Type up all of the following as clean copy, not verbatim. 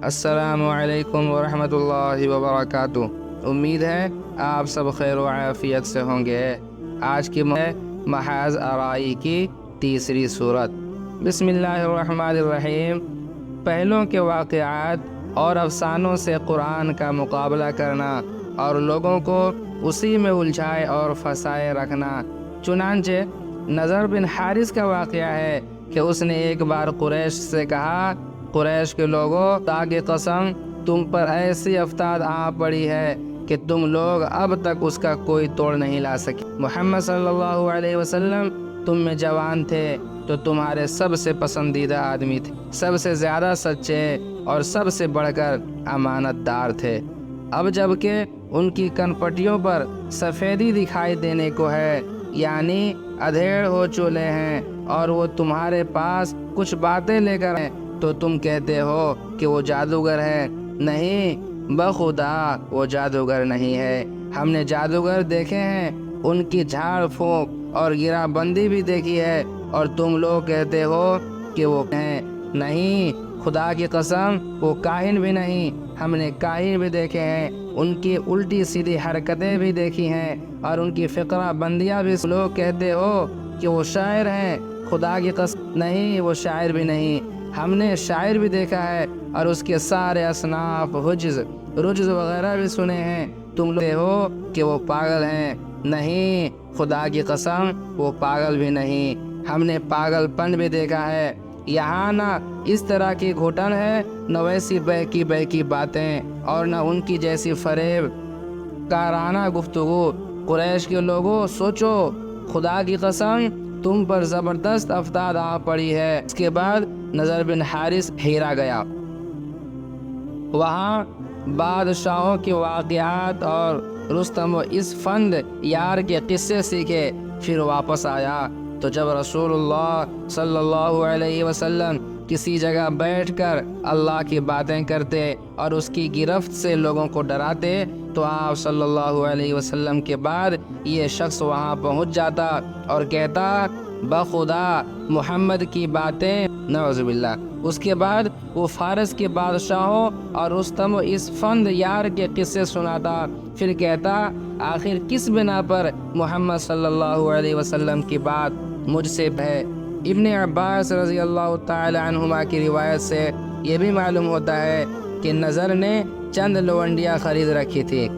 السلام علیکم ورحمۃ اللہ وبرکاتہ۔ امید ہے آپ سب خیر و عافیت سے ہوں گے۔ آج کی محاذ آرائی کی تیسری صورت۔ بسم اللہ الرحمن الرحیم۔ پہلوں کے واقعات اور افسانوں سے قرآن کا مقابلہ کرنا اور لوگوں کو اسی میں الجھائے اور پھنسائے رکھنا۔ چنانچہ نضر بن حارث کا واقعہ ہے کہ اس نے ایک بار قریش سے کہا، قریش کے لوگوں، خدا کی قسم تم پر ایسی افتاد آ پڑی ہے کہ تم لوگ اب تک اس کا کوئی توڑ نہیں لا سکے۔ محمد صلی اللہ علیہ وسلم تم میں جوان تھے تو تمہارے سب سے پسندیدہ آدمی تھے، سب سے زیادہ سچے اور سب سے بڑھ کر امانت دار تھے۔ اب جب کہ ان کی کنپٹیوں پر سفیدی دکھائی دینے کو ہے، یعنی ادھیڑ ہو چولے ہیں، اور وہ تمہارے پاس کچھ باتیں لے کر ہیں، تو تم کہتے ہو کہ وہ جادوگر ہے۔ نہیں، بخدا وہ جادوگر نہیں ہے۔ ہم نے جادوگر دیکھے ہیں، ان کی جھاڑ پھونک اور گرہ بندی بھی دیکھی ہے، اور تم لوگ کہتے ہو کہ وہ ہیں۔ نہیں، خدا کی قسم وہ کاہن بھی نہیں۔ ہم نے کاہن بھی دیکھے ہیں، ان کی الٹی سیدھی حرکتیں بھی دیکھی ہیں، اور ان کی فقرہ بندیاں بھی۔ لوگ کہتے ہو کہ وہ شاعر ہیں۔ خدا کی قسم نہیں، وہ شاعر بھی نہیں۔ ہم نے شاعر بھی دیکھا ہے، اور اس کے سارے اصناف رجز وغیرہ بھی سنے ہیں۔ تم لوگ کہتے ہو کہ وہ پاگل ہیں۔ نہیں، خدا کی قسم وہ پاگل بھی نہیں۔ ہم نے پاگل پن بھی دیکھا ہے۔ یہاں نہ اس طرح کی گھٹن ہے، نہ ویسی بہکی باتیں، اور نہ ان کی جیسی فریب کارانہ گفتگو۔ قریش کے لوگوں، سوچو، خدا کی قسم تم پر زبردست افتاد آ پڑی ہے۔ اس کے بعد نضر بن حارث ہیرا گیا، وہاں بادشاہوں کے واقعات اور رستم و اسفند یار کے قصے سیکھے۔ پھر واپس آیا تو جب رسول اللہ صلی اللہ علیہ وسلم کسی جگہ بیٹھ کر اللہ کی باتیں کرتے اور اس کی گرفت سے لوگوں کو ڈراتے، تو آپ صلی اللہ علیہ وسلم کے بعد یہ شخص وہاں پہنچ جاتا اور کہتا، بخدا محمد کی باتیں، نعوذ باللہ۔ اس کے بعد وہ فارس کے بادشاہوں اور رستم و اسفند یار کے قصے سناتا، پھر کہتا، آخر کس بنا پر محمد صلی اللہ علیہ وسلم کی بات مجھ سے ہے۔ ابن عباس رضی اللہ تعالی عنہما کی روایت سے یہ بھی معلوم ہوتا ہے کہ نضر نے چند لونڈیاں خرید رکھی تھی،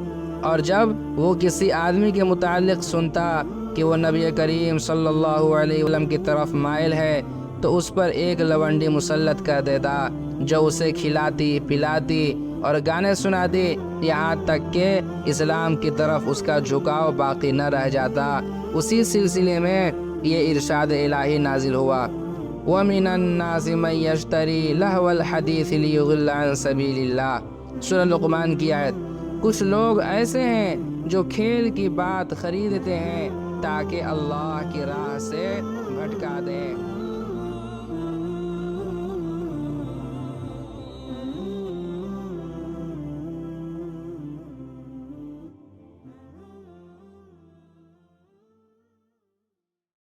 اور جب وہ کسی آدمی کے متعلق سنتا کہ وہ نبی کریم صلی اللہ علیہ وسلم کی طرف مائل ہے، تو اس پر ایک لونڈی مسلط کر دیتا، جو اسے کھلاتی پلاتی اور گانے سناتی، یہاں تک کہ اسلام کی طرف اس کا جھکاؤ باقی نہ رہ جاتا۔ اسی سلسلے میں یہ ارشاد الہی نازل ہوا، وَمِنَ النَّاسِ مَن يَشْتَرِي لَهْوَ الْحَدِيثِ لِيُضِلَّ عَن سَبِيلِ اللَّهِ۔ سورہ لقمان کی آیت۔ کچھ لوگ ایسے ہیں جو کھیل کی بات خریدتے ہیں تاکہ اللہ کی راہ سے بھٹکا دیں۔